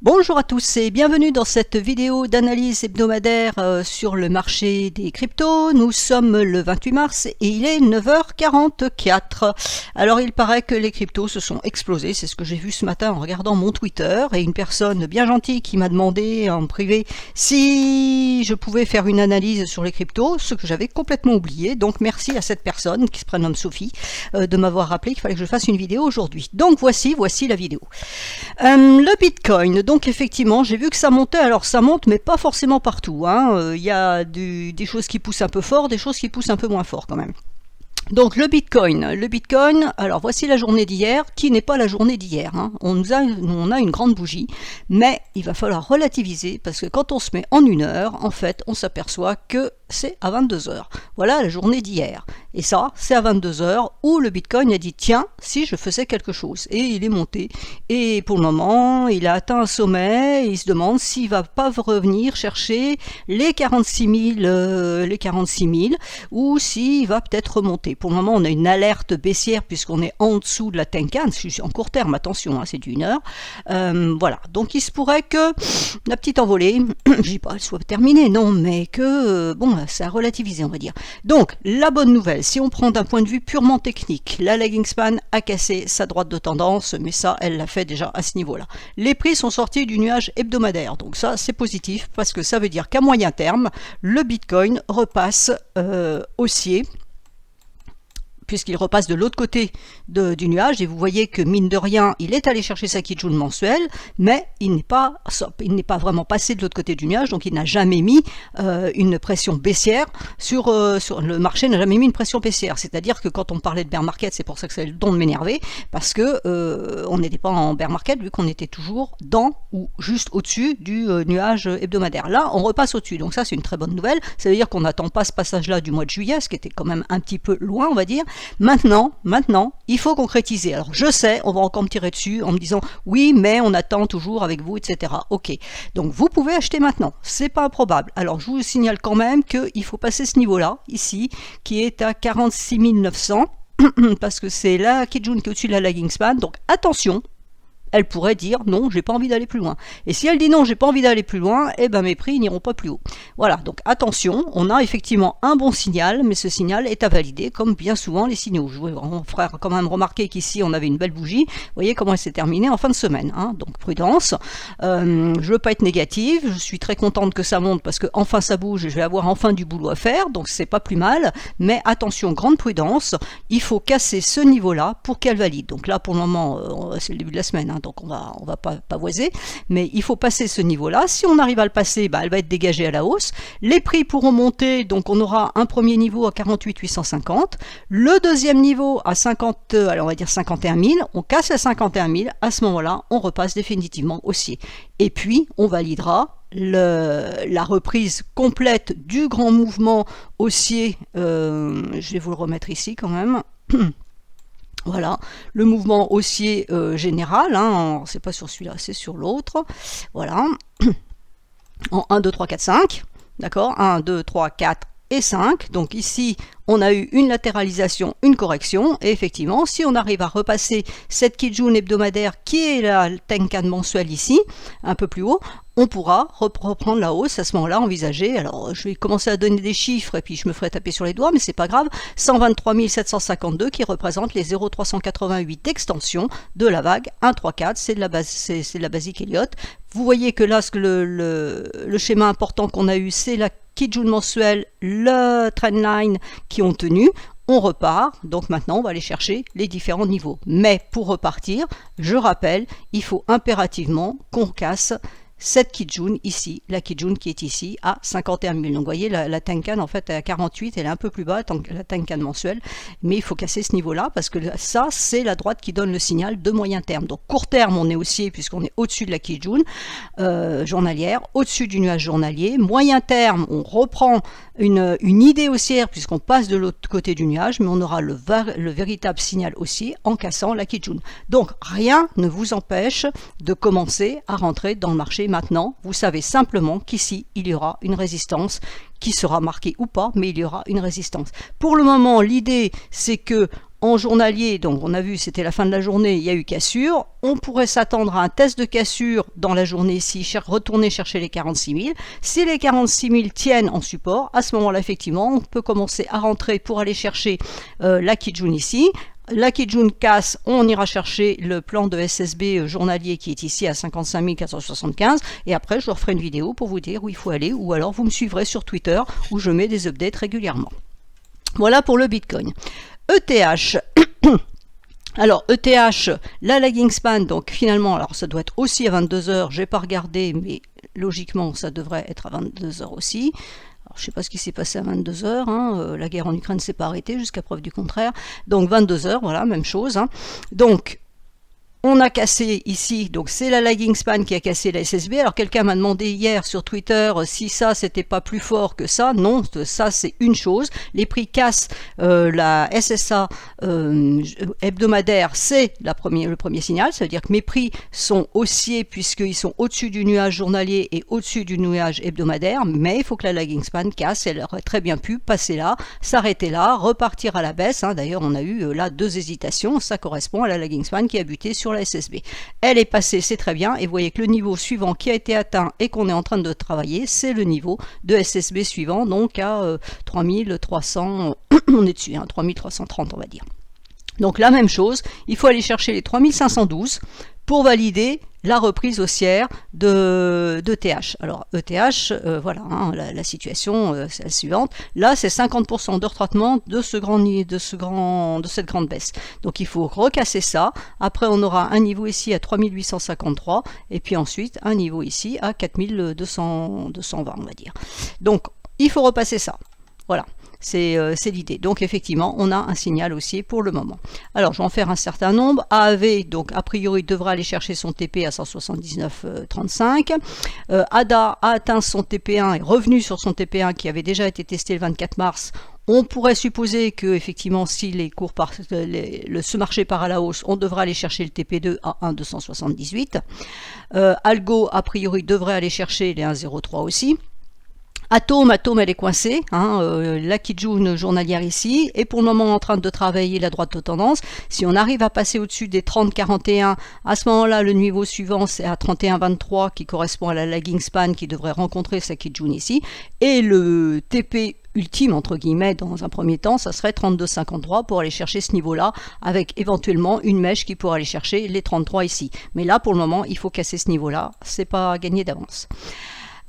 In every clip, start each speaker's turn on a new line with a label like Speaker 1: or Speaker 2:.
Speaker 1: Bonjour à tous et bienvenue dans cette vidéo d'analyse hebdomadaire sur le marché des cryptos. Nous sommes le 28 mars et il est 9h44. Alors il paraît que les cryptos se sont explosés, c'est ce que j'ai vu ce matin en regardant mon Twitter, et une personne bien gentille qui m'a demandé en privé si je pouvais faire une analyse sur les cryptos, ce que j'avais complètement oublié. Donc merci à cette personne qui se prénomme Sophie de m'avoir rappelé qu'il fallait que je fasse une vidéo aujourd'hui. Donc voici la vidéo. Le Bitcoin. Donc effectivement, j'ai vu que ça montait, alors ça monte, mais pas forcément partout. Il y a des choses qui poussent un peu fort, des choses qui poussent un peu moins fort quand même. Donc le Bitcoin, alors voici la journée d'hier, qui n'est pas la journée d'hier. On a une grande bougie, mais il va falloir relativiser, parce que quand on se met en une heure, en fait, on s'aperçoit que c'est à 22h. Voilà la journée d'hier. Et ça, c'est à 22h où le Bitcoin a dit tiens, si je faisais quelque chose. Et il est monté. Et pour le moment, il a atteint un sommet. Et il se demande s'il va pas revenir chercher les 46 000, ou s'il va peut-être remonter. Pour le moment, on a une alerte baissière puisqu'on est en dessous de la Tenkan. C'est en court terme, attention, c'est d'une heure. Voilà. Donc il se pourrait que la petite envolée, je dis pas qu'elle soit terminée, non, mais que ça a relativisé, on va dire. Donc, la bonne nouvelle, si on prend d'un point de vue purement technique, la lagging span a cassé sa droite de tendance, mais ça, elle l'a fait déjà à ce niveau-là. Les prix sont sortis du nuage hebdomadaire, donc ça, c'est positif, parce que ça veut dire qu'à moyen terme, le Bitcoin repasse haussier, puisqu'il repasse de l'autre côté du nuage, et vous voyez que mine de rien, il est allé chercher sa Kijun mensuelle, mais il n'est pas vraiment passé de l'autre côté du nuage, donc il n'a jamais mis une pression baissière sur le marché, n'a jamais mis une pression baissière. C'est-à-dire que quand on parlait de bear market, c'est pour ça que c'est le don de m'énerver, parce que on n'était pas en bear market, vu qu'on était toujours dans ou juste au-dessus du nuage hebdomadaire. Là, on repasse au-dessus, donc ça c'est une très bonne nouvelle. Ça veut dire qu'on n'attend pas ce passage-là du mois de juillet, ce qui était quand même un petit peu loin, on va dire. Maintenant, il faut concrétiser. Alors je sais, on va encore me tirer dessus en me disant oui, mais on attend toujours avec vous, etc. Ok, donc vous pouvez acheter maintenant, c'est pas improbable. Alors je vous signale quand même qu'il faut passer ce niveau-là, ici, qui est à 46 900, parce que c'est la Kijun qui est au-dessus de la lagging span, donc attention. Elle pourrait dire non, j'ai pas envie d'aller plus loin. Et si elle dit non, j'ai pas envie d'aller plus loin, eh ben mes prix n'iront pas plus haut. Voilà, donc attention, on a effectivement un bon signal, mais ce signal est à valider, comme bien souvent les signaux. Je voudrais quand même remarquer qu'ici on avait une belle bougie. Vous voyez comment elle s'est terminée en fin de semaine. Donc prudence. Je veux pas être négative, je suis très contente que ça monte parce que enfin ça bouge, et je vais avoir enfin du boulot à faire, donc c'est pas plus mal. Mais attention, grande prudence, il faut casser ce niveau-là pour qu'elle valide. Donc là pour le moment, c'est le début de la semaine. Donc on va pas pavoiser, mais il faut passer ce niveau-là. Si on arrive à le passer, elle va être dégagée à la hausse. Les prix pourront monter, donc on aura un premier niveau à 48 850, le deuxième niveau à 50, alors on va dire 51 000, on casse à 51 000, à ce moment-là, on repasse définitivement haussier. Et puis, on validera la reprise complète du grand mouvement haussier, je vais vous le remettre ici quand même. Voilà, le mouvement haussier général, c'est pas sur celui-là, c'est sur l'autre. Voilà, en 1, 2, 3, 4, 5, d'accord, 1, 2, 3, 4 et 5. Donc ici, on a eu une latéralisation, une correction, et effectivement, si on arrive à repasser cette Kijun hebdomadaire qui est la Tenkan mensuelle ici, un peu plus haut, on pourra reprendre la hausse à ce moment-là, envisager. Alors, je vais commencer à donner des chiffres et puis je me ferai taper sur les doigts, mais c'est pas grave. 123 752 qui représente les 0,388 d'extension de la vague 134, c'est de la basique Elliott. Vous voyez que là, le schéma important qu'on a eu, c'est la Kijun mensuelle, le trendline qui ont tenu. On repart, donc maintenant on va aller chercher les différents niveaux. Mais pour repartir, je rappelle, il faut impérativement qu'on casse cette Kijun ici, la Kijun qui est ici à 51 000. Donc vous voyez, la Tenkan en fait est à 48, elle est un peu plus bas, la Tenkan mensuelle, mais il faut casser ce niveau-là parce que ça, c'est la droite qui donne le signal de moyen terme. Donc court terme, on est haussier puisqu'on est au-dessus de la Kijun journalière, au-dessus du nuage journalier. Moyen terme, on reprend une idée haussière puisqu'on passe de l'autre côté du nuage, mais on aura le véritable signal haussier en cassant la Kijun. Donc rien ne vous empêche de commencer à rentrer dans le marché maintenant. Vous savez simplement qu'ici, il y aura une résistance qui sera marquée ou pas, mais il y aura une résistance. Pour le moment, l'idée, c'est que en journalier, donc on a vu c'était la fin de la journée, il y a eu cassure, on pourrait s'attendre à un test de cassure dans la journée ici, retourner chercher les 46 000. Si les 46 000 tiennent en support, à ce moment-là effectivement on peut commencer à rentrer pour aller chercher la Kijun ici. La Kijun casse, on ira chercher le plan de SSB journalier qui est ici à 55 475 et après je leur ferai une vidéo pour vous dire où il faut aller ou alors vous me suivrez sur Twitter où je mets des updates régulièrement. Voilà pour le Bitcoin. ETH. Alors ETH, la lagging span, donc finalement, alors ça doit être aussi à 22 heures, j'ai pas regardé, mais logiquement ça devrait être à 22 heures aussi. Alors, je ne sais pas ce qui s'est passé à 22 heures, hein. La guerre en Ukraine ne s'est pas arrêtée jusqu'à preuve du contraire. Donc 22 heures, voilà, même chose. Hein. Donc on a cassé ici, donc c'est la lagging span qui a cassé la SSB. Alors quelqu'un m'a demandé hier sur Twitter si ça c'était pas plus fort que ça. Non, ça c'est une chose. Les prix cassent la SSA hebdomadaire, c'est le premier signal. Ça veut dire que mes prix sont haussiers puisqu'ils sont au-dessus du nuage journalier et au-dessus du nuage hebdomadaire. Mais il faut que la lagging span casse. Elle aurait très bien pu passer là, s'arrêter là, repartir à la baisse. Hein. D'ailleurs on a eu là 2 hésitations. Ça correspond à la lagging span qui a buté sur la SSB. Elle est passée, c'est très bien, et vous voyez que le niveau suivant qui a été atteint et qu'on est en train de travailler, c'est le niveau de SSB suivant, donc à 3300, on est dessus, hein, 3330 on va dire. Donc la même chose, il faut aller chercher les 3512 pour valider la reprise haussière de TH. Alors ETH, voilà, hein, la situation c'est la suivante. Là, c'est 50% de retraitement de cette grande baisse. Donc il faut recasser ça. Après, on aura un niveau ici à 3853 et puis ensuite un niveau ici à 4220, on va dire. Donc il faut repasser ça. Voilà. C'est l'idée. Donc effectivement, on a un signal haussier pour le moment. Alors, je vais en faire un certain nombre. AAV, donc a priori, devra aller chercher son TP à 179,35. ADA a atteint son TP1, est revenu sur son TP1 qui avait déjà été testé le 24 mars. On pourrait supposer que effectivement, si les cours ce marché part à la hausse, on devra aller chercher le TP2 à 1,278. Algo, a priori, devrait aller chercher les 1,03 aussi. Atom, elle est coincée, hein, la Kijun journalière ici, et pour le moment en train de travailler la droite de tendance. Si on arrive à passer au-dessus des 30,41, à ce moment-là, le niveau suivant, c'est à 31,23 qui correspond à la lagging span qui devrait rencontrer sa Kijun ici, et le TP ultime, entre guillemets, dans un premier temps, ça serait 32,53 pour aller chercher ce niveau-là, avec éventuellement une mèche qui pourrait aller chercher les 33 ici. Mais là, pour le moment, il faut casser ce niveau-là, c'est pas gagné d'avance.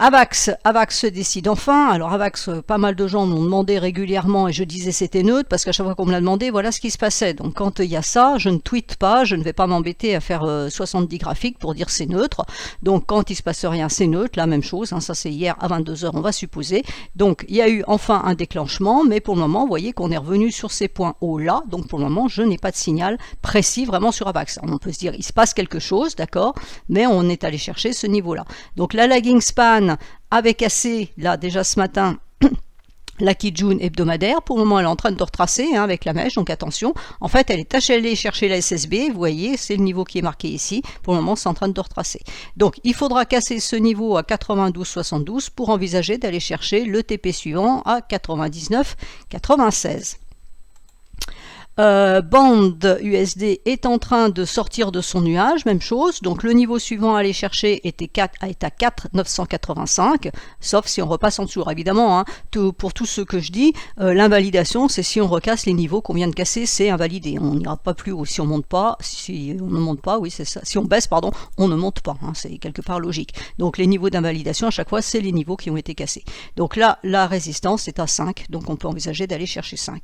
Speaker 1: AVAX se décide enfin. Alors AVAX, pas mal de gens m'ont demandé régulièrement et je disais c'était neutre parce qu'à chaque fois qu'on me l'a demandé, voilà ce qui se passait. Donc quand il y a ça, je ne tweete pas, je ne vais pas m'embêter à faire 70 graphiques pour dire c'est neutre. Donc quand il se passe rien, c'est neutre, la même chose. Hein, ça c'est hier à 22 h on va supposer. Donc il y a eu enfin un déclenchement, mais pour le moment, vous voyez qu'on est revenu sur ces points hauts là. Donc pour le moment, je n'ai pas de signal précis vraiment sur AVAX. On peut se dire il se passe quelque chose, d'accord, mais on est allé chercher ce niveau-là. Donc la lagging span avait cassé là déjà ce matin la Kijun hebdomadaire. Pour le moment elle est en train de retracer hein, avec la mèche, donc attention. En fait elle est allée chercher la SSB, vous voyez c'est le niveau qui est marqué ici. Pour le moment c'est en train de retracer. Donc il faudra casser ce niveau à 92,72 pour envisager d'aller chercher le TP suivant à 99,96. Band USD est en train de sortir de son nuage, même chose. Donc le niveau suivant à aller chercher est à 4,985, sauf si on repasse en dessous. Alors, évidemment, hein, pour tout ce que je dis, l'invalidation, c'est si on recasse les niveaux qu'on vient de casser, c'est invalidé. On n'ira pas plus haut si on monte pas. Si on ne monte pas, oui, c'est ça. Si on baisse, pardon, on ne monte pas. Hein, c'est quelque part logique. Donc les niveaux d'invalidation, à chaque fois, c'est les niveaux qui ont été cassés. Donc là, la résistance est à 5, donc on peut envisager d'aller chercher 5.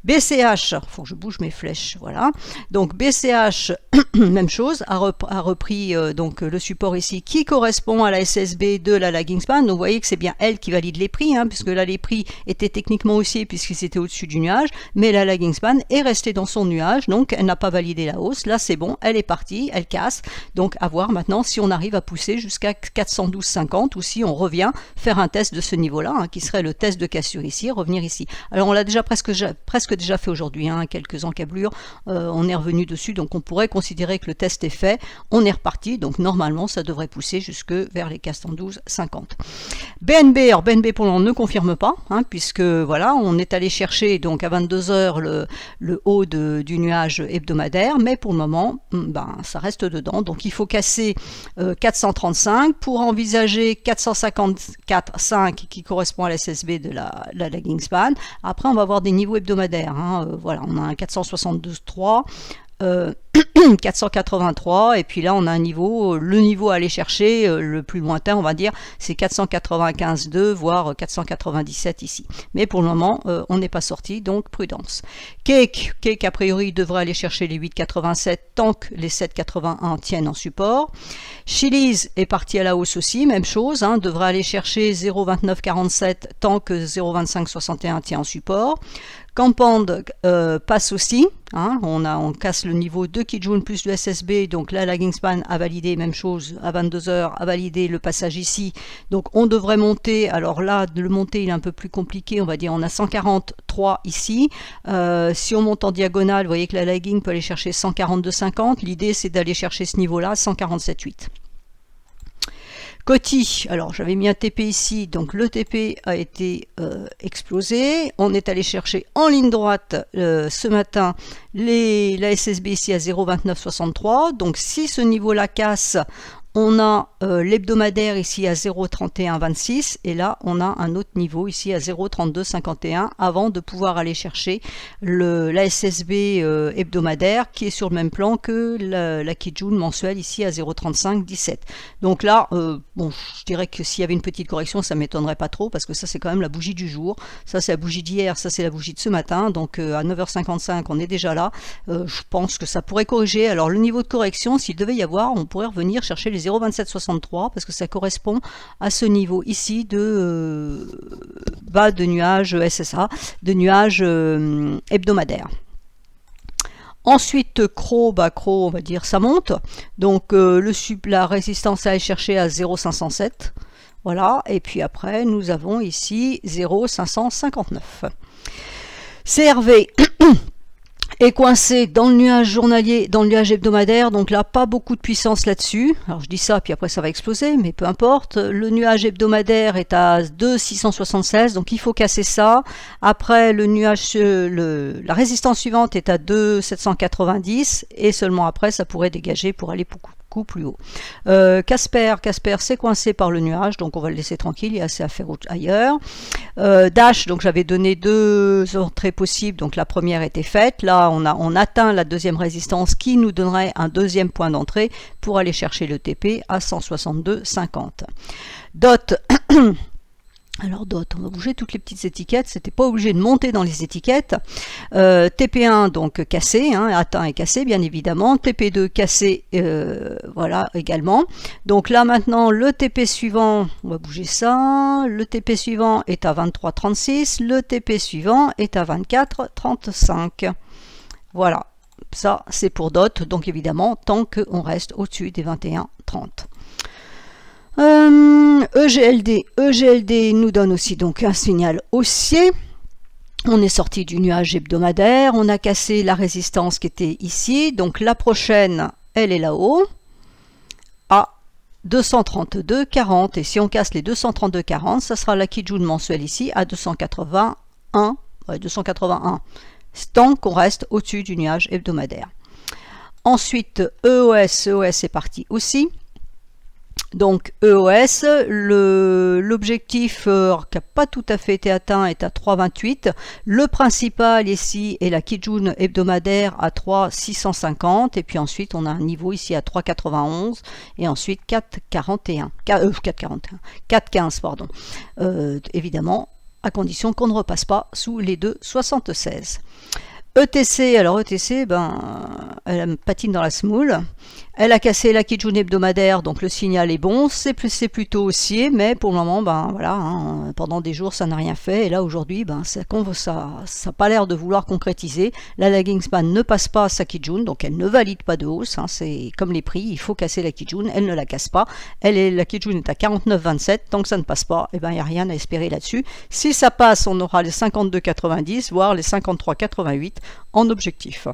Speaker 1: BCH, faut que je bouge mes flèches, voilà. Donc BCH, même chose, a repris donc le support ici qui correspond à la SSB de la lagging span. Donc vous voyez que c'est bien elle qui valide les prix, hein, puisque là les prix étaient techniquement haussiers puisqu'ils étaient au-dessus du nuage, mais la lagging span est restée dans son nuage, donc elle n'a pas validé la hausse. Là c'est bon, elle est partie, elle casse. Donc à voir maintenant si on arrive à pousser jusqu'à 412,50 ou si on revient faire un test de ce niveau-là, hein, qui serait le test de cassure ici, revenir ici. Alors on l'a déjà presque déjà fait aujourd'hui, hein, quelques encablures, on est revenu dessus, donc on pourrait considérer que le test est fait, on est reparti, donc normalement ça devrait pousser jusque vers les 412,50. BNB, alors BNB pour le moment ne confirme pas, puisque voilà, on est allé chercher donc à 22 heures le haut du nuage hebdomadaire, mais pour le moment, ça reste dedans, donc il faut casser 435 pour envisager 454,5 qui correspond à la SSB de la lagging span. Après on va avoir des niveaux hebdomadaires, voilà, on a un 472,3, 483, et puis là on a un niveau, le niveau à aller chercher le plus lointain, on va dire, c'est 495,2 voire 497 ici. Mais pour le moment, on n'est pas sorti, donc prudence. Cake a priori devrait aller chercher les 8,87 tant que les 7,81 tiennent en support. Chili's est parti à la hausse aussi, même chose, devrait aller chercher 0,2947 tant que 0,2561 tient en support. Compound passe aussi, on casse le niveau de Kijun plus le SSB, donc la lagging span a validé, même chose, à 22 heures, a validé le passage ici, donc on devrait monter, alors là, le monter il est un peu plus compliqué, on va dire, on a 143 ici, si on monte en diagonale, vous voyez que la lagging peut aller chercher 142,50, l'idée c'est d'aller chercher ce niveau-là, 147,8. Coty, alors j'avais mis un TP ici, donc le TP a été explosé. On est allé chercher en ligne droite ce matin la SSB ici à 0,2963. Donc si ce niveau-là casse, on a l'hebdomadaire ici à 0,3126 et là on a un autre niveau ici à 0,3251 avant de pouvoir aller chercher la SSB hebdomadaire qui est sur le même plan que la Kijun mensuelle ici à 0,3517. Donc là, bon, je dirais que s'il y avait une petite correction, ça ne m'étonnerait pas trop parce que ça c'est quand même la bougie du jour. Ça c'est la bougie d'hier, ça c'est la bougie de ce matin. Donc à 9h55 on est déjà là. Je pense que ça pourrait corriger. Alors le niveau de correction, s'il devait y avoir, on pourrait revenir chercher les 0,2763 parce que ça correspond à ce niveau ici de bas de nuage SSA, de nuage hebdomadaire. Ensuite, Cro, on va dire ça monte. Donc la résistance à aller chercher à 0,507. Voilà, et puis après nous avons ici 0,559. CRV est coincé dans le nuage journalier, dans le nuage hebdomadaire, donc là pas beaucoup de puissance là-dessus. Alors je dis ça, puis après ça va exploser, mais peu importe. Le nuage hebdomadaire est à 2,676, donc il faut casser ça. Après le nuage, la résistance suivante est à 2,790 et seulement après ça pourrait dégager pour aller beaucoup plus haut. Casper c'est coincé par le nuage, donc on va le laisser tranquille, il y a assez à faire ailleurs. Dash, donc j'avais donné deux entrées possibles, donc la première était faite, là on atteint la deuxième résistance qui nous donnerait un deuxième point d'entrée pour aller chercher le TP à 162,50. Dot alors Dot, on va bouger toutes les petites étiquettes, c'était pas obligé de monter dans les étiquettes. TP1 donc cassé, atteint et cassé bien évidemment, TP2 cassé, voilà également. Donc là maintenant le TP suivant, on va bouger ça, le TP suivant est à 23,36, le TP suivant est à 24,35. Voilà, ça c'est pour Dot, donc évidemment tant qu'on reste au-dessus des 21,30. EGLD nous donne aussi donc un signal haussier. On est sorti du nuage hebdomadaire, on a cassé la résistance qui était ici, donc la prochaine elle est là-haut à 232,40 et si on casse les 232,40, ça sera la Kijun mensuelle ici à 281, tant qu'on reste au-dessus du nuage hebdomadaire. Ensuite EOS est parti aussi. Donc EOS, l'objectif qui n'a pas tout à fait été atteint est à 3,28. Le principal ici est la Kijun hebdomadaire à 3,650. Et puis ensuite on a un niveau ici à 3,91 et ensuite 4,41. 4,15 pardon. Évidemment, à condition qu'on ne repasse pas sous les 2,76. ETC, alors ETC, elle patine dans la semoule. Elle a cassé la Kijun hebdomadaire, donc le signal est bon, c'est plutôt haussier, mais pour le moment, ben voilà, hein, pendant des jours ça n'a rien fait, et là aujourd'hui, ben, ça n'a pas l'air de vouloir concrétiser. La lagging span ne passe pas sa Kijun, donc elle ne valide pas de hausse, hein, c'est comme les prix, il faut casser la Kijun, elle ne la casse pas, la Kijun est à 49,27, tant que ça ne passe pas, et ben, il n'y a rien à espérer là-dessus. Si ça passe, on aura les 52,90, voire les 53,88 en objectif.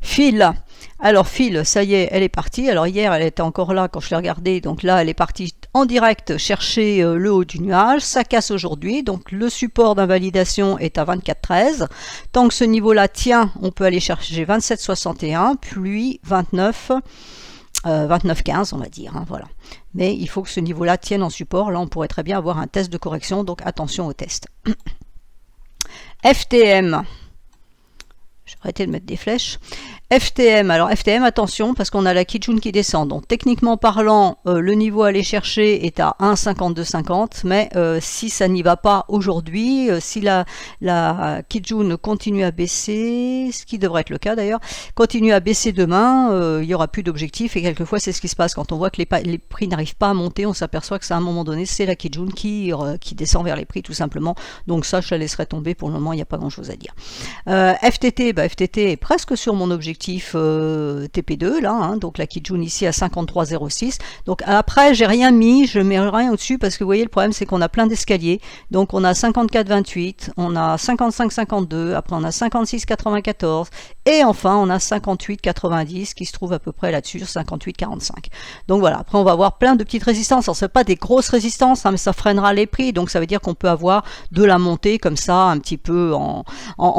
Speaker 1: Fil. Alors Fil, ça y est, elle est partie. Alors hier, elle était encore là quand je l'ai regardée. Donc là, elle est partie en direct chercher le haut du nuage. Ça casse aujourd'hui. Donc le support d'invalidation est à 24,13. Tant que ce niveau-là tient, on peut aller chercher 27,61, puis 29,15 on va dire. Hein, voilà. Mais il faut que ce niveau-là tienne en support. Là, on pourrait très bien avoir un test de correction. Donc attention au test. FTM. Je vais arrêter de mettre des flèches. FTM, alors FTM, attention, parce qu'on a la Kijun qui descend. Donc techniquement parlant, le niveau à aller chercher est à 1,5250, mais si ça n'y va pas aujourd'hui, si la Kijun continue à baisser, ce qui devrait être le cas d'ailleurs, continue à baisser demain, il n'y aura plus d'objectif, et quelquefois c'est ce qui se passe quand on voit que les prix n'arrivent pas à monter, on s'aperçoit que c'est à un moment donné, c'est la Kijun qui descend vers les prix tout simplement. Donc ça, je la laisserai tomber, pour le moment, il n'y a pas grand chose à dire. FTT, FTT est presque sur mon objectif TP2 là, hein, donc la Kijun ici à 53,06. Donc après j'ai rien mis, je mets rien au-dessus parce que vous voyez le problème c'est qu'on a plein d'escaliers. Donc on a 54,28, on a 55,52, après on a 56,94 et enfin on a 58,90 qui se trouve à peu près là-dessus, 58,45. Donc voilà, après on va avoir plein de petites résistances. Alors c'est pas des grosses résistances, hein, mais ça freinera les prix, donc ça veut dire qu'on peut avoir de la montée comme ça un petit peu en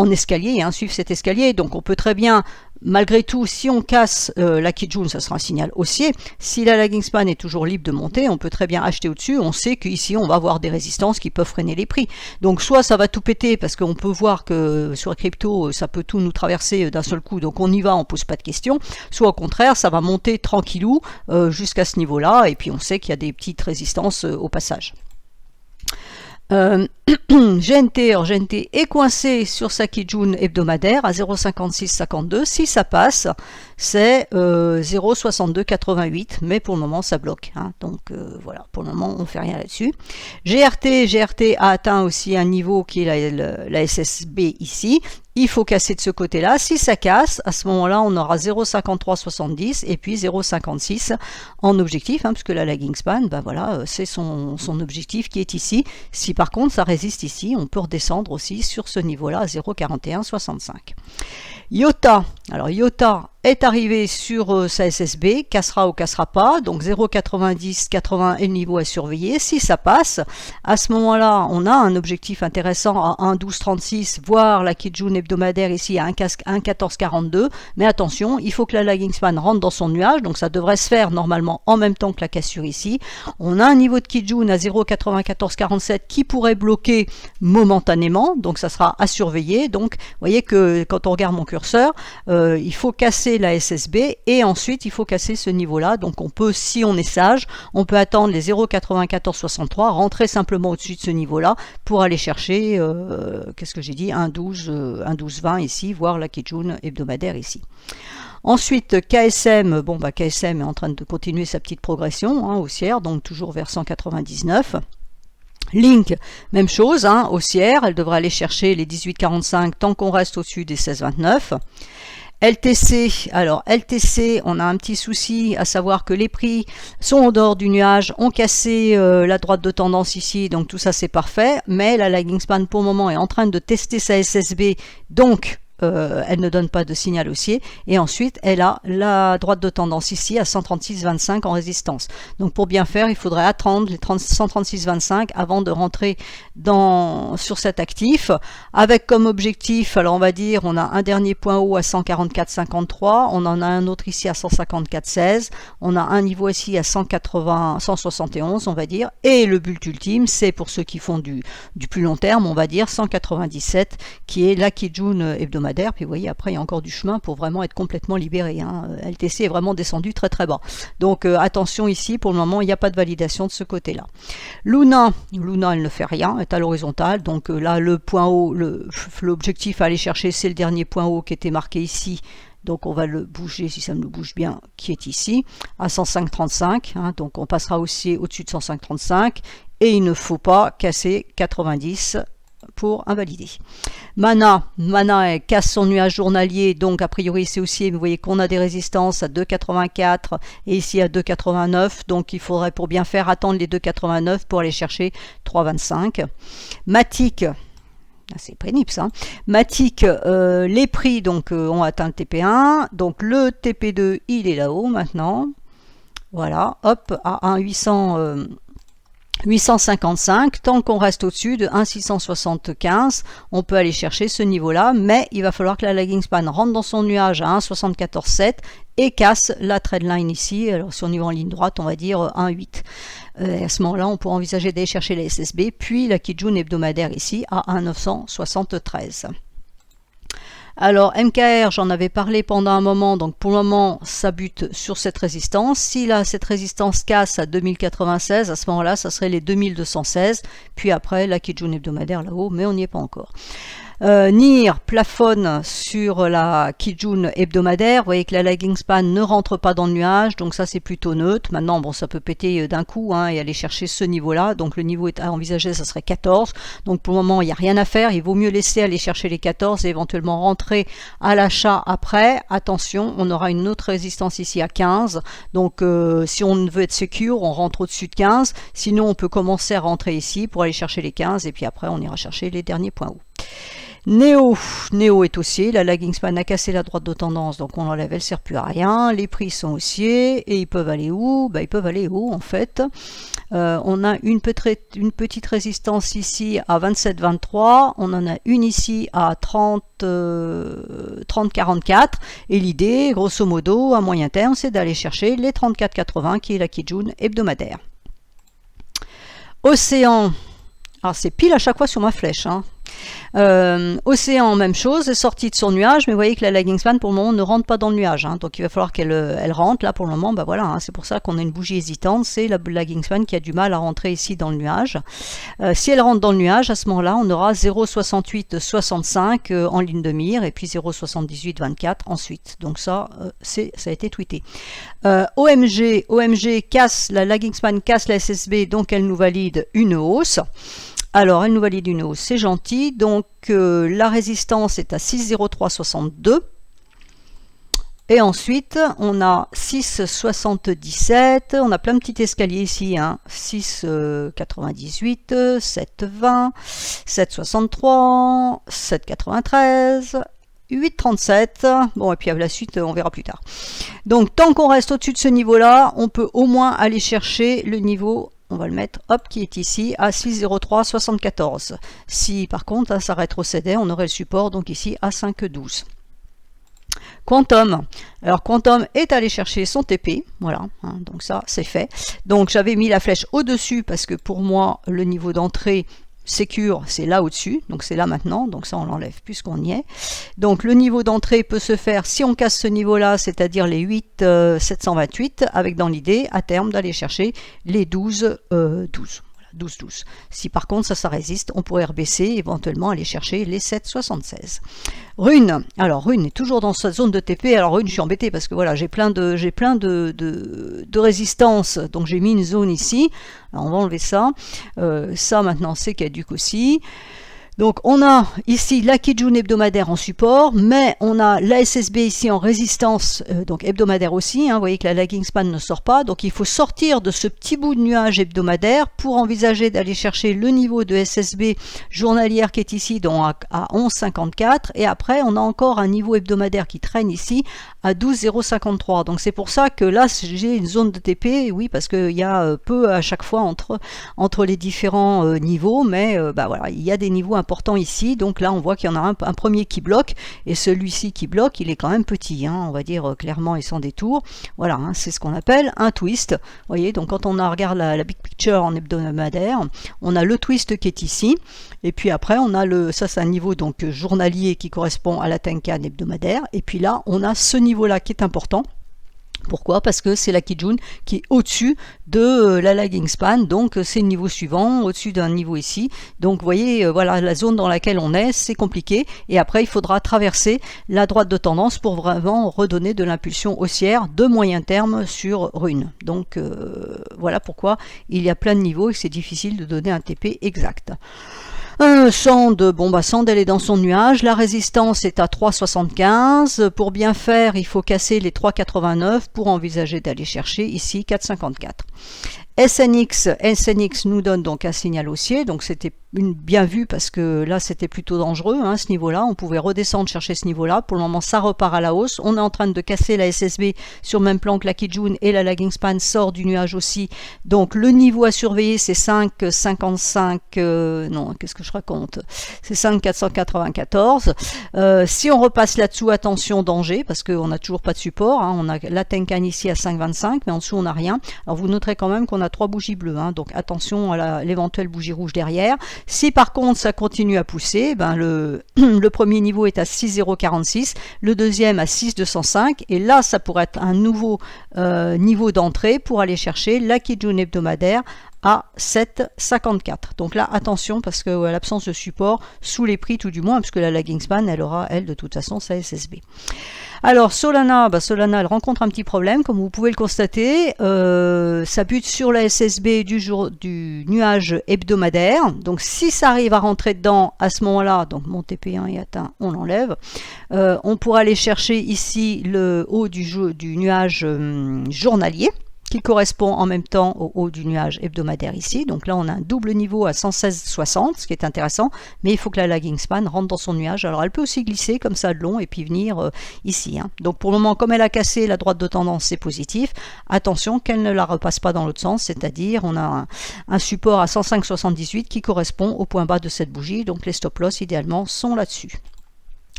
Speaker 1: escalier, hein, suivre cet escalier. Donc on peut très bien, malgré tout, si on casse la Kijun, ça sera un signal haussier. Si la lagging span est toujours libre de monter, on peut très bien acheter au-dessus. On sait qu'ici, on va avoir des résistances qui peuvent freiner les prix. Donc, soit ça va tout péter, parce qu'on peut voir que sur la crypto, ça peut tout nous traverser d'un seul coup. Donc, on y va, on pose pas de questions. Soit au contraire, ça va monter tranquillou jusqu'à ce niveau-là. Et puis, on sait qu'il y a des petites résistances au passage. GNT, alors GNT est coincé sur sa Kijun hebdomadaire à 0,5652. Si ça passe, c'est 0,6288, mais pour le moment ça bloque. Hein. Donc voilà, pour le moment on ne fait rien là-dessus. GRT a atteint aussi un niveau qui est la SSB ici. Il faut casser de ce côté-là. Si ça casse, à ce moment-là, on aura 0,5370 et puis 0,56 en objectif, hein, puisque la lagging span, ben voilà, c'est son objectif qui est ici. Si par contre ça résiste ici, on peut redescendre aussi sur ce niveau-là à 0,4165. IOTA, alors IOTA est arrivé sur sa SSB, cassera ou cassera pas, donc 0,90, 80 est le niveau à surveiller. Si ça passe, à ce moment-là, on a un objectif intéressant à 1,1236, voire la Kijun hebdomadaire ici à 1,1442, mais attention, il faut que la lagging span rentre dans son nuage, donc ça devrait se faire normalement en même temps que la cassure ici. On a un niveau de Kijun à 0,9447 qui pourrait bloquer momentanément, donc ça sera à surveiller. Donc, vous voyez que quand on regarde mon curseur, il faut casser la SSB et ensuite il faut casser ce niveau-là. Donc on peut, si on est sage, on peut attendre les 0,9463, rentrer simplement au-dessus de ce niveau-là pour aller chercher, qu'est-ce que j'ai dit, 1,1220 ici, voire la Kijun hebdomadaire ici. Ensuite, KSM, bon bah KSM est en train de continuer sa petite progression hein, haussière, donc toujours vers 199. Link, même chose, hein, haussière, elle devrait aller chercher les 18,45 tant qu'on reste au-dessus des 16,29. LTC, alors LTC, on a un petit souci, à savoir que les prix sont en dehors du nuage, ont cassé la droite de tendance ici, donc tout ça c'est parfait, mais la lagging span pour le moment est en train de tester sa SSB, donc elle ne donne pas de signal haussier, et ensuite elle a la droite de tendance ici à 136,25 en résistance. Donc pour bien faire, il faudrait attendre les 136,25 avant de rentrer sur cet actif, avec comme objectif, alors on va dire, on a un dernier point haut à 144,53, on en a un autre ici à 154,16, on a un niveau ici à 171, on va dire, et le but ultime, c'est pour ceux qui font du plus long terme, on va dire 197, qui est la Kijun hebdomadaire. Puis vous voyez, après il y a encore du chemin pour vraiment être complètement libéré. Hein. LTC est vraiment descendu très très bas. Donc attention ici, pour le moment il n'y a pas de validation de ce côté-là. Luna elle ne fait rien, est à l'horizontale. Donc là le point haut, l'objectif à aller chercher, c'est le dernier point haut qui était marqué ici. donc on va le bouger, si ça me le bouge bien, qui est ici, à 105,35, hein, donc on passera aussi au-dessus de 105,35, et il ne faut pas casser 90 pour invalider. Mana, elle casse son nuage journalier, donc a priori c'est haussier, mais vous voyez qu'on a des résistances à 2,84 et ici à 2,89, donc il faudrait pour bien faire attendre les 2,89 pour aller chercher 3,25. Matic, c'est pénible ça. Matic, les prix donc ont atteint le TP1, donc le TP2 il est là-haut maintenant, voilà, hop, à 855, tant qu'on reste au-dessus de 1,675, on peut aller chercher ce niveau-là, mais il va falloir que la lagging span rentre dans son nuage à 1,74,7 et casse la trendline ici. Alors si on y va en ligne droite, on va dire 1,8. À ce moment-là, on pourra envisager d'aller chercher les SSB, puis la Kijun hebdomadaire ici à 1,973. Alors MKR, j'en avais parlé pendant un moment, donc pour le moment ça bute sur cette résistance. Si là cette résistance casse à 2096, à ce moment-là ça serait les 2216, puis après la Kijun hebdomadaire là-haut, mais on n'y est pas encore. NIR plafonne sur la Kijun hebdomadaire, vous voyez que la lagging span ne rentre pas dans le nuage, donc ça c'est plutôt neutre. Maintenant bon, ça peut péter d'un coup hein, et aller chercher ce niveau là, donc le niveau à envisager ça serait 14, donc pour le moment il n'y a rien à faire, il vaut mieux laisser aller chercher les 14 et éventuellement rentrer à l'achat après. Attention, on aura une autre résistance ici à 15, donc si on veut être secure on rentre au-dessus de 15, sinon on peut commencer à rentrer ici pour aller chercher les 15 et puis après on ira chercher les derniers points hauts. Néo est haussier, la lagging span a cassé la droite de tendance, donc on l'enlève, elle ne sert plus à rien. Les prix sont haussiers et ils peuvent aller où? Ils peuvent aller haut en fait. On a une petite résistance ici à 27,23, on en a une ici à 30,44 et l'idée, grosso modo, à moyen terme, c'est d'aller chercher les 34,80 qui est la Kijun hebdomadaire. Océan, alors c'est pile à chaque fois sur ma flèche, hein. Océan, même chose, est sorti de son nuage, mais vous voyez que la lagging span pour le moment ne rentre pas dans le nuage, hein, donc il va falloir qu'elle rentre. Là pour le moment, voilà, hein, c'est pour ça qu'on a une bougie hésitante, c'est la lagging span qui a du mal à rentrer ici dans le nuage. Si elle rentre dans le nuage, à ce moment-là, on aura 0,6865 en ligne de mire et puis 0,7824 ensuite. Donc ça, ça a été tweeté. OMG casse la lagging span, casse la SSB, donc elle nous valide une hausse. Alors, elle nous valide une hausse, c'est gentil. Donc, la résistance est à 6,0362. Et ensuite, on a 6,77. On a plein de petits escaliers ici. Hein. 6,98, 7,20, 7,63, 7,93. 8,37, bon et puis à la suite on verra plus tard. Donc tant qu'on reste au-dessus de ce niveau-là, on peut au moins aller chercher le niveau, on va le mettre, hop, qui est ici à 6,0374. Si par contre ça rétrocédait, on aurait le support donc ici à 5,12. Quantum, alors Quantum est allé chercher son TP, voilà, hein, donc ça c'est fait. Donc j'avais mis la flèche au-dessus parce que pour moi le niveau d'entrée Secure, c'est là au-dessus, donc c'est là maintenant, donc ça on l'enlève puisqu'on y est. Donc le niveau d'entrée peut se faire si on casse ce niveau-là, c'est-à-dire les 8,728, avec dans l'idée à terme d'aller chercher les 12,12. 12. Si par contre ça résiste, on pourrait rebaisser, éventuellement aller chercher les 7,76. Rune, alors Rune est toujours dans sa zone de TP. Alors Rune, je suis embêtée parce que voilà, j'ai plein de résistance, donc j'ai mis une zone ici. Alors on va enlever ça. Ça maintenant c'est caduc aussi. Donc on a ici la Kijun hebdomadaire en support, mais on a la SSB ici en résistance, donc hebdomadaire aussi, hein, vous voyez que la lagging span ne sort pas, donc il faut sortir de ce petit bout de nuage hebdomadaire pour envisager d'aller chercher le niveau de SSB journalière qui est ici donc à 11,54, et après on a encore un niveau hebdomadaire qui traîne ici à 12,053, donc c'est pour ça que là j'ai une zone de TP, oui parce qu'il y a peu à chaque fois entre les différents niveaux, mais voilà, il y a des niveaux important ici, donc là on voit qu'il y en a un premier qui bloque, et celui-ci qui bloque, il est quand même petit, hein, on va dire clairement et sans détour. Voilà, hein, c'est ce qu'on appelle un twist. Vous voyez, donc quand on regarde la big picture en hebdomadaire, on a le twist qui est ici, et puis après on a ça c'est un niveau donc journalier qui correspond à la Tenkan hebdomadaire, et puis là on a ce niveau là qui est important. Pourquoi? Parce que c'est la Kijun qui est au-dessus de la lagging span, donc c'est le niveau suivant, au-dessus d'un niveau ici. Donc vous voyez, voilà la zone dans laquelle on est, c'est compliqué. Et après, il faudra traverser la droite de tendance pour vraiment redonner de l'impulsion haussière de moyen terme sur Rune. Donc voilà pourquoi il y a plein de niveaux et que c'est difficile de donner un TP exact. Sand, bon bah Sand elle est dans son nuage, la résistance est à 3,75, pour bien faire il faut casser les 3,89 pour envisager d'aller chercher ici 4,54. SNX nous donne donc un signal haussier, donc c'était bien vu parce que là c'était plutôt dangereux hein, ce niveau-là, on pouvait redescendre chercher ce niveau-là, pour le moment ça repart à la hausse, on est en train de casser la SSB sur le même plan que la Kijun et la lagging span sort du nuage aussi, donc le niveau à surveiller c'est 5,55, non qu'est-ce que je raconte, c'est 5,494, si on repasse là-dessous, attention danger, parce qu'on n'a toujours pas de support, hein, on a la Tenkan ici à 5,25, mais en dessous on n'a rien, alors vous noterez quand même qu'on a 3 bougies bleues, hein, donc attention à l'éventuelle bougie rouge derrière. Si par contre ça continue à pousser, ben le premier niveau est à 6,046, le deuxième à 6,205, et là ça pourrait être un nouveau niveau d'entrée pour aller chercher la Kijun hebdomadaire à 7,54. Donc là, attention, parce que l'absence de support sous les prix tout du moins, puisque la lagging span, elle aura, elle, de toute façon, sa SSB. Alors, Solana, Solana, elle rencontre un petit problème, comme vous pouvez le constater. Ça bute sur la SSB du nuage hebdomadaire. Donc, si ça arrive à rentrer dedans, à ce moment-là, donc mon TP1 est atteint, on l'enlève. On pourra aller chercher ici le haut du nuage journalier, qui correspond en même temps au haut du nuage hebdomadaire ici. Donc là, on a un double niveau à 116,60, ce qui est intéressant, mais il faut que la lagging span rentre dans son nuage. Alors, elle peut aussi glisser comme ça de long et puis venir ici. Hein. Donc, pour le moment, comme elle a cassé la droite de tendance, c'est positif. Attention qu'elle ne la repasse pas dans l'autre sens, c'est-à-dire on a un support à 105,78 qui correspond au point bas de cette bougie. Donc, les stop-loss, idéalement, sont là-dessus.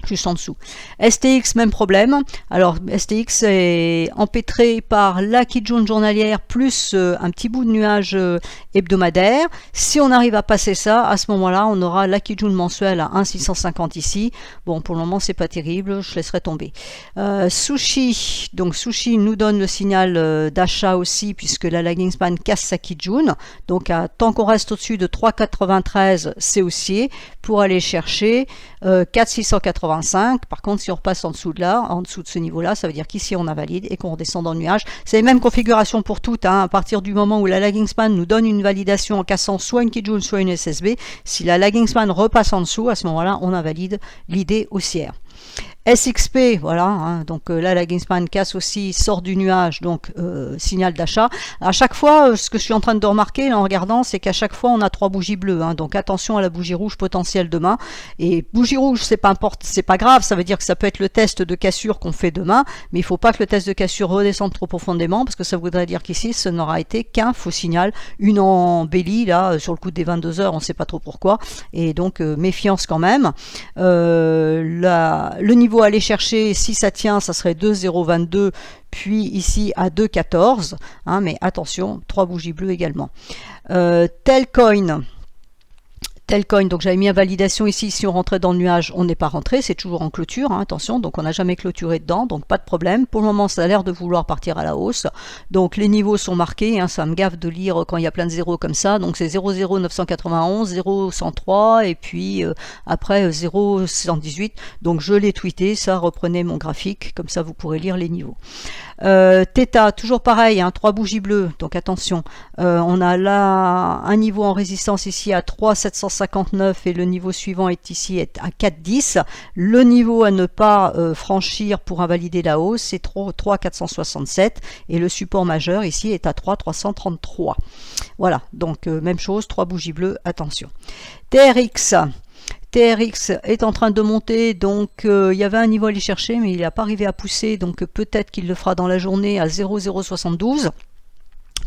Speaker 1: Juste en dessous. STX, même problème. Alors, STX est empêtré par la Kijun journalière plus un petit bout de nuage hebdomadaire. Si on arrive à passer ça, à ce moment-là, on aura la Kijun mensuelle à 1,650 ici. Bon, pour le moment, c'est pas terrible, je laisserai tomber. Sushi, donc Sushi nous donne le signal d'achat aussi, puisque la lagging span casse sa Kijun. Donc, tant qu'on reste au-dessus de 3,93, c'est haussier pour aller chercher 4,680. Par contre, si on repasse en dessous de là, en dessous de ce niveau-là, ça veut dire qu'ici on invalide et qu'on redescend dans le nuage. C'est les mêmes configurations pour toutes. Hein. À partir du moment où la lagging span nous donne une validation en cassant soit une Kijun, soit une SSB, si la lagging span repasse en dessous, à ce moment-là, on invalide l'idée haussière. SXP, voilà, hein, donc la lagging span casse aussi, sort du nuage, donc signal d'achat. À chaque fois, ce que je suis en train de remarquer là, en regardant, c'est qu'à chaque fois on a 3 bougies bleues, hein, donc attention à la bougie rouge potentielle demain. Et bougie rouge, c'est pas grave, ça veut dire que ça peut être le test de cassure qu'on fait demain, mais il faut pas que le test de cassure redescende trop profondément, parce que ça voudrait dire qu'ici, ce n'aura été qu'un faux signal, une embellie là sur le coup des 22 heures, on ne sait pas trop pourquoi, et donc méfiance quand même. Le niveau à aller chercher, si ça tient, ça serait 2,022, puis ici à 2,14, hein, mais attention, 3 bougies bleues également. Telcoin, donc j'avais mis à validation ici, si on rentrait dans le nuage, on n'est pas rentré, c'est toujours en clôture, hein, attention, donc on n'a jamais clôturé dedans, donc pas de problème. Pour le moment, ça a l'air de vouloir partir à la hausse, donc les niveaux sont marqués, hein, ça me gaffe de lire quand il y a plein de zéros comme ça, donc c'est 0,0991, 0,103, et puis après 0,118, donc je l'ai tweeté, ça, reprenez mon graphique, comme ça vous pourrez lire les niveaux. Theta, toujours pareil, hein, 3 bougies bleues, donc attention, on a là un niveau en résistance ici à 3,759 et le niveau suivant est ici à 4,10. Le niveau à ne pas franchir pour invalider la hausse, c'est 3,467 et le support majeur ici est à 3,333. Voilà, donc même chose, 3 bougies bleues, attention. TRX est en train de monter, donc il y avait un niveau à aller chercher, mais il n'a pas arrivé à pousser, donc peut-être qu'il le fera dans la journée à 0,072.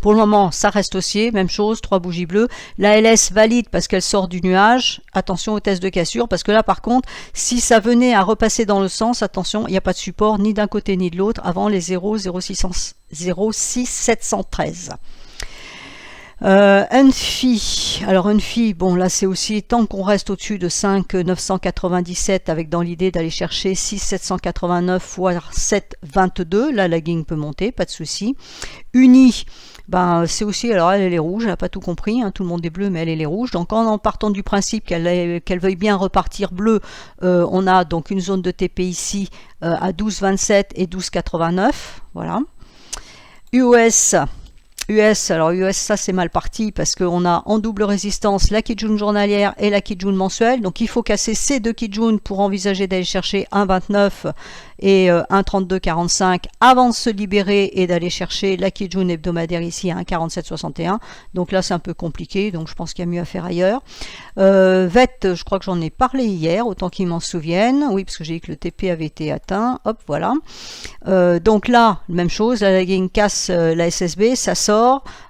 Speaker 1: Pour le moment, ça reste haussier, même chose, 3 bougies bleues. La LS valide parce qu'elle sort du nuage. Attention au test de cassure, parce que là, par contre, si ça venait à repasser dans le sens, attention, il n'y a pas de support ni d'un côté ni de l'autre avant les 0,6713. Unfi, alors Unfi, bon là c'est aussi tant qu'on reste au-dessus de 5 997 avec dans l'idée d'aller chercher 6 789 voire 7 22, là la gain peut monter, pas de souci. Uni, ben c'est aussi, alors elle est rouge, elle n'a pas tout compris, hein, tout le monde est bleu mais elle est rouge, donc en partant du principe qu'elle veuille bien repartir bleu, on a donc une zone de TP ici à 12,27 et 12,89, voilà. US, alors US ça c'est mal parti parce qu'on a en double résistance la Kijun journalière et la Kijun mensuelle, donc il faut casser ces deux Kijun pour envisager d'aller chercher 1,29 et 1,3245 avant de se libérer et d'aller chercher la Kijun hebdomadaire ici à 1,4761, donc là c'est un peu compliqué, donc je pense qu'il y a mieux à faire ailleurs. VET, je crois que j'en ai parlé hier, autant qu'ils m'en souviennent, oui parce que j'ai dit que le TP avait été atteint, hop voilà. Donc là, même chose, la lagging casse la SSB, ça sort,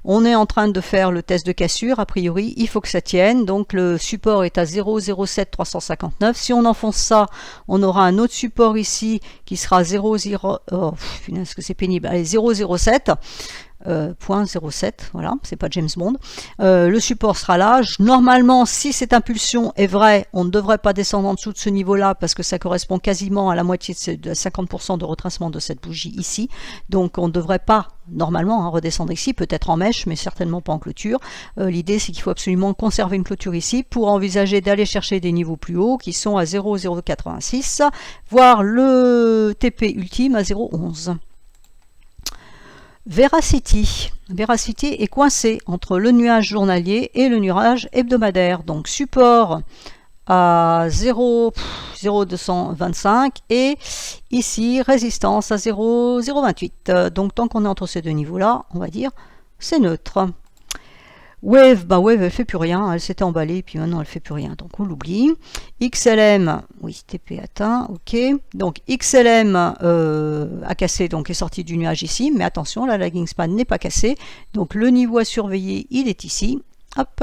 Speaker 1: on est en train de faire le test de cassure, a priori il faut que ça tienne, donc le support est à 0,07 359, si on enfonce ça, on aura un autre support ici qui sera 0,0, oh est-ce que c'est pénible, allez 0,07, 0,07, voilà, c'est pas James Bond. Le support sera là. Normalement, si cette impulsion est vraie, on ne devrait pas descendre en dessous de ce niveau-là parce que ça correspond quasiment à la moitié de 50% de retracement de cette bougie ici. Donc on ne devrait pas, normalement, redescendre ici, peut-être en mèche, mais certainement pas en clôture. L'idée, c'est qu'il faut absolument conserver une clôture ici pour envisager d'aller chercher des niveaux plus hauts qui sont à 0,086, voire le TP ultime à 0,11. Veracity est coincé entre le nuage journalier et le nuage hebdomadaire. Donc support à 0,225 et ici résistance à 0,028. Donc tant qu'on est entre ces deux niveaux-là, on va dire c'est neutre. Wave, Wave elle fait plus rien, elle s'était emballée, puis maintenant elle fait plus rien, donc on l'oublie. XLM, oui, TP atteint, ok. Donc XLM a cassé, donc est sorti du nuage ici, mais attention, la lagging span n'est pas cassée, donc le niveau à surveiller, il est ici. Hop,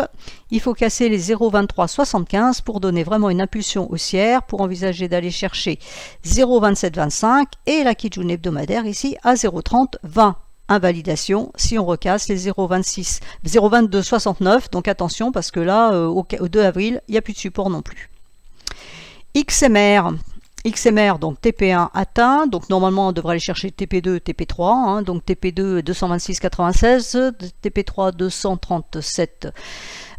Speaker 1: il faut casser les 0,2375 pour donner vraiment une impulsion haussière, pour envisager d'aller chercher 0,2725 et la Kijun hebdomadaire ici à 0,3020. Invalidation si on recasse les 0,2269, donc attention parce que là au 2 avril il n'y a plus de support non plus. XMR, donc TP1 atteint, donc normalement on devrait aller chercher TP2, TP3, hein, donc TP2 226,96, TP3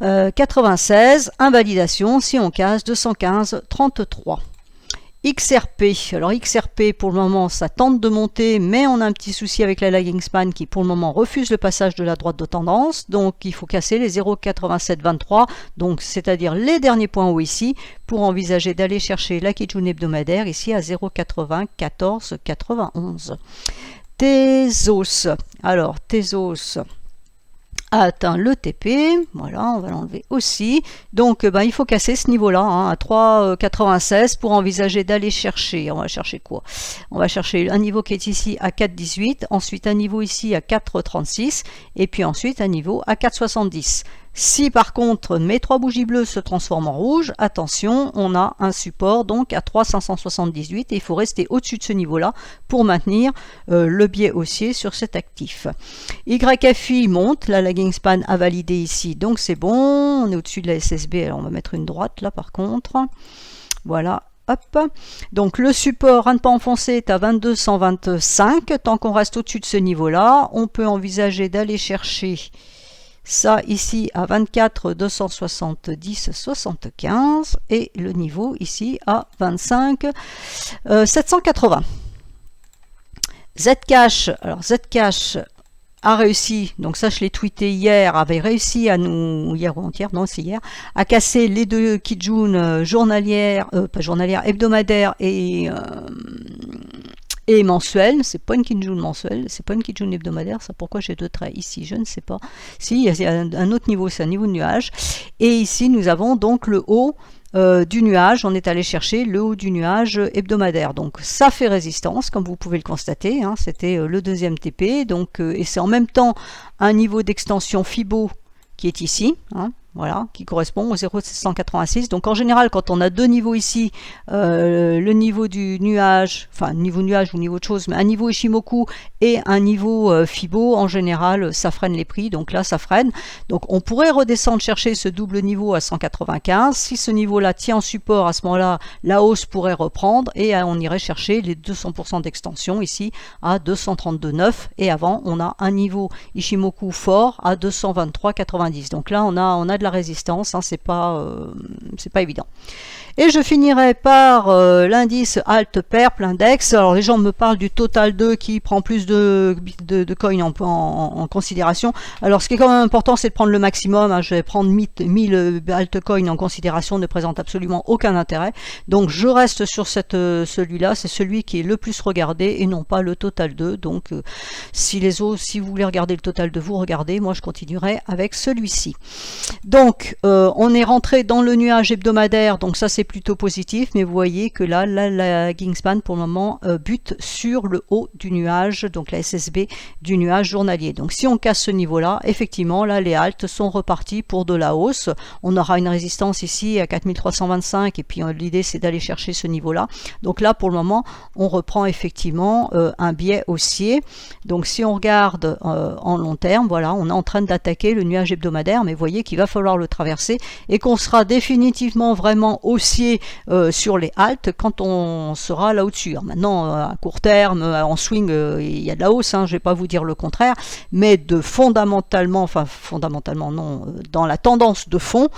Speaker 1: 237,96, invalidation si on casse 215,33. XRP, alors XRP pour le moment ça tente de monter mais on a un petit souci avec la lagging span qui pour le moment refuse le passage de la droite de tendance, donc il faut casser les 0,8723, donc c'est-à-dire les derniers points hauts ici pour envisager d'aller chercher la Kijun hebdomadaire ici à 0,9491. Tezos, alors Tezos a atteint le TP, voilà, on va l'enlever aussi, donc il faut casser ce niveau là hein, à 3,96 pour envisager d'aller chercher, on va chercher quoi? On va chercher un niveau qui est ici à 4,18, ensuite un niveau ici à 4,36 et puis ensuite un niveau à 4,70. Si par contre mes trois bougies bleues se transforment en rouge, attention, on a un support donc à 3,578 et il faut rester au-dessus de ce niveau-là pour maintenir le biais haussier sur cet actif. YFI monte, la lagging span a validé ici, donc c'est bon, on est au-dessus de la SSB, alors on va mettre une droite là par contre, voilà. Hop. Donc le support à ne pas enfoncer est à 22,125, tant qu'on reste au-dessus de ce niveau-là, on peut envisager d'aller chercher ça ici à 24,270,75 et le niveau ici à 25,780. Zcash, alors Zcash a réussi, donc ça je l'ai tweeté hier, avait réussi à nous, hier ou avant-hier, non c'est hier, à casser les deux Kijun journalières, pas journalières, hebdomadaires et mensuelle, c'est pas une Kijun mensuelle, c'est pas une Kijun hebdomadaire, ça pourquoi j'ai deux traits ici, je ne sais pas. Si, il y a un autre niveau, c'est un niveau de nuage. Et ici, nous avons donc le haut du nuage, on est allé chercher le haut du nuage hebdomadaire. Donc ça fait résistance, comme vous pouvez le constater, hein, c'était le deuxième TP, donc, et c'est en même temps un niveau d'extension Fibo qui est ici, hein, voilà, qui correspond au 0,786. Donc en général, quand on a deux niveaux ici, le niveau du nuage, enfin niveau nuage ou niveau de chose, mais un niveau Ishimoku et un niveau Fibo, en général, ça freine les prix. Donc là, ça freine. Donc on pourrait redescendre chercher ce double niveau à 195. Si ce niveau-là tient en support, à ce moment-là, la hausse pourrait reprendre et on irait chercher les 200% d'extension ici à 232,9. Et avant, on a un niveau Ishimoku fort à 223,90. Donc là, on a de la résistance, hein, c'est pas évident. Et je finirai par l'indice Alt Perp, l'index. Alors les gens me parlent du Total 2 qui prend plus de coins en considération. Alors ce qui est quand même important, c'est de prendre le maximum, hein. Je vais prendre 1000 altcoins en considération, ne présente absolument aucun intérêt. Donc je reste sur celui-là, c'est celui qui est le plus regardé et non pas le Total 2. Donc si vous voulez regarder le Total 2, vous regardez, moi je continuerai avec celui-ci. Donc on est rentré dans le nuage hebdomadaire, donc ça c'est plutôt positif, mais vous voyez que là la Kingspan pour le moment bute sur le haut du nuage, donc la SSB du nuage journalier. Donc si on casse ce niveau là, effectivement là les halts sont repartis pour de la hausse. On aura une résistance ici à 4325 et puis l'idée c'est d'aller chercher ce niveau là. Donc là pour le moment on reprend effectivement un biais haussier. Donc si on regarde en long terme, voilà, on est en train d'attaquer le nuage hebdomadaire, mais vous voyez qu'il va falloir le traverser et qu'on sera définitivement vraiment haussier sur les halts quand on sera là au-dessus. Maintenant, à court terme, en swing, il y a de la hausse, hein, je ne vais pas vous dire le contraire, mais fondamentalement non, dans la tendance de fond,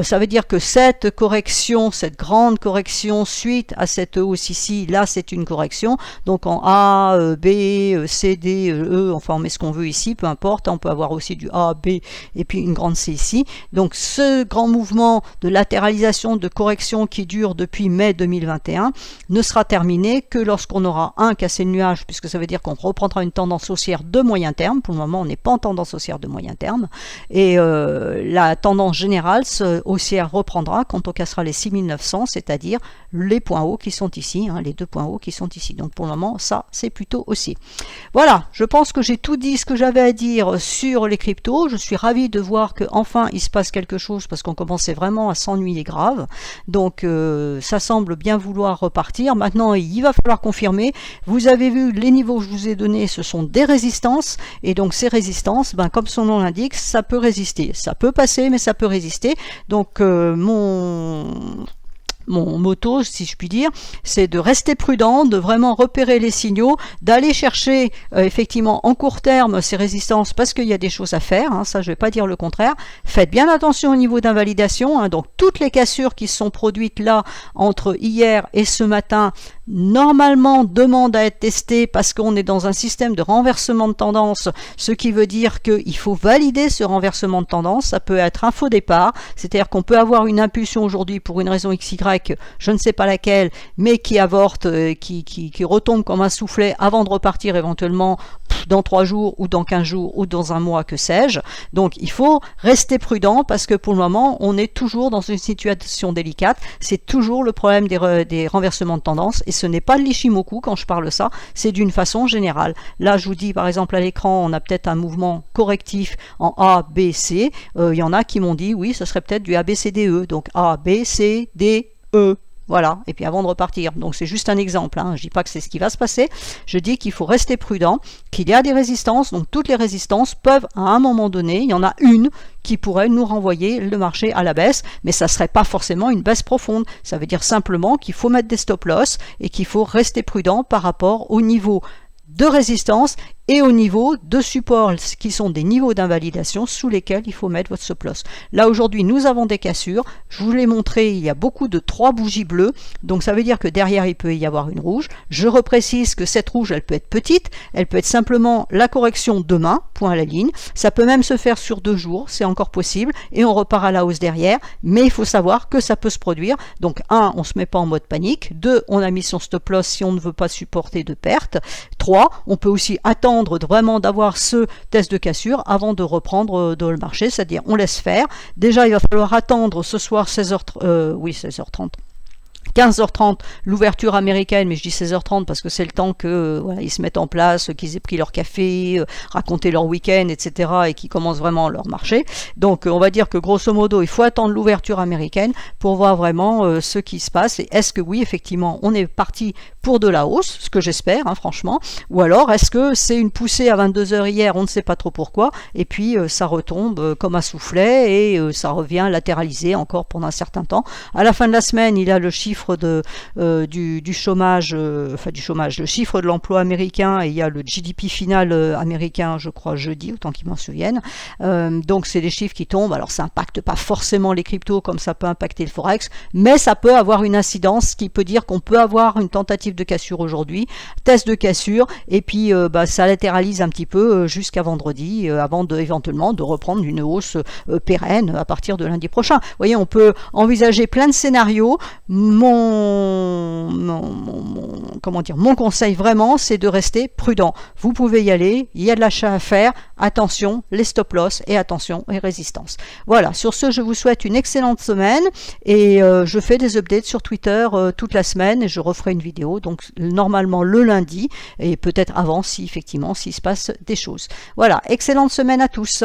Speaker 1: ça veut dire que cette correction, cette grande correction suite à cette hausse ici, là c'est une correction, donc en A, B, C, D, E, enfin on met ce qu'on veut ici, peu importe, on peut avoir aussi du A, B et puis une grande C ici. Donc ce grand mouvement de latéralisation, de correction qui dure depuis mai 2021 ne sera terminé que lorsqu'on aura cassé le nuage, puisque ça veut dire qu'on reprendra une tendance haussière de moyen terme. Pour le moment on n'est pas en tendance haussière de moyen terme et la tendance générale haussière reprendra quand on cassera les 6900, c'est-à-dire les points hauts qui sont ici, hein, les deux points hauts qui sont ici. Donc pour le moment ça c'est plutôt haussier. Voilà, je pense que j'ai tout dit ce que j'avais à dire sur les cryptos. Je suis ravi de voir que enfin il se passe quelque chose parce qu'on commençait vraiment à s'ennuyer grave. Donc ça semble bien vouloir repartir. Maintenant il va falloir confirmer. Vous avez vu les niveaux que je vous ai donnés, ce sont des résistances et donc ces résistances, comme son nom l'indique, ça peut résister. Ça peut passer mais ça peut résister. Donc mon motto, si je puis dire, c'est de rester prudent, de vraiment repérer les signaux, d'aller chercher effectivement en court terme ces résistances parce qu'il y a des choses à faire, hein, ça je ne vais pas dire le contraire. Faites bien attention au niveau d'invalidation, hein, donc toutes les cassures qui se sont produites là entre hier et ce matin, normalement demandent à être testées parce qu'on est dans un système de renversement de tendance, ce qui veut dire qu'il faut valider ce renversement de tendance. Ça peut être un faux départ, c'est-à-dire qu'on peut avoir une impulsion aujourd'hui pour une raison XY, je ne sais pas laquelle, mais qui avorte, qui retombe comme un soufflet avant de repartir éventuellement dans 3 jours ou dans 15 jours ou dans un mois, que sais-je. Donc il faut rester prudent parce que pour le moment on est toujours dans une situation délicate, c'est toujours le problème des renversements de tendance et ce n'est pas de l'Ishimoku quand je parle ça, c'est d'une façon générale. Là je vous dis par exemple à l'écran on a peut-être un mouvement correctif en A, B, C, il y en a qui m'ont dit oui ce serait peut-être du A, B, C, D, E, donc A, B, C, D, E. Voilà, et puis avant de repartir. Donc c'est juste un exemple, hein. Je ne dis pas que c'est ce qui va se passer, je dis qu'il faut rester prudent, qu'il y a des résistances, donc toutes les résistances peuvent à un moment donné, il y en a une qui pourrait nous renvoyer le marché à la baisse, mais ça ne serait pas forcément une baisse profonde. Ça veut dire simplement qu'il faut mettre des stop-loss et qu'il faut rester prudent par rapport au niveau de résistance et au niveau de support qui sont des niveaux d'invalidation sous lesquels il faut mettre votre stop loss. Là aujourd'hui nous avons des cassures, je vous l'ai montré, il y a beaucoup de 3 bougies bleues, donc ça veut dire que derrière il peut y avoir une rouge. Je reprécise que cette rouge elle peut être petite, elle peut être simplement la correction demain, point à la ligne, ça peut même se faire sur 2 jours, c'est encore possible, et on repart à la hausse derrière, mais il faut savoir que ça peut se produire. Donc 1, on ne se met pas en mode panique, 2, on a mis son stop loss si on ne veut pas supporter de perte, 3, on peut aussi attendre vraiment d'avoir ce test de cassure avant de reprendre dans le marché, c'est-à-dire on laisse faire. Déjà il va falloir attendre ce soir 16h30, 15h30, l'ouverture américaine, mais je dis 16h30 parce que c'est le temps que voilà, ils se mettent en place, qu'ils aient pris leur café, raconté leur week-end, etc. et qu'ils commencent vraiment leur marché. Donc on va dire que grosso modo, il faut attendre l'ouverture américaine pour voir vraiment ce qui se passe. Et est-ce que oui, effectivement, on est parti pour de la hausse, ce que j'espère, hein, franchement, ou alors est-ce que c'est une poussée à 22h hier, on ne sait pas trop pourquoi, et puis ça retombe comme un soufflet et ça revient latéraliser encore pendant un certain temps. À la fin de la semaine, il a le chiffre du chômage, le chiffre de l'emploi américain, et il y a le GDP final américain, je crois, jeudi, autant qu'ils m'en souviennent. Donc c'est des chiffres qui tombent. Alors ça n'impacte pas forcément les cryptos comme ça peut impacter le Forex, mais ça peut avoir une incidence qui peut dire qu'on peut avoir une tentative de cassure aujourd'hui, test de cassure, et puis ça latéralise un petit peu jusqu'à vendredi, avant éventuellement de reprendre une hausse pérenne à partir de lundi prochain. Vous voyez, on peut envisager plein de scénarios. Mon conseil vraiment, c'est de rester prudent. Vous pouvez y aller, il y a de l'achat à faire, attention les stop loss et attention les résistances. Voilà, sur ce, je vous souhaite une excellente semaine et je fais des updates sur Twitter toute la semaine et je referai une vidéo, donc normalement le lundi et peut-être avant si effectivement s'il se passe des choses. Voilà, excellente semaine à tous.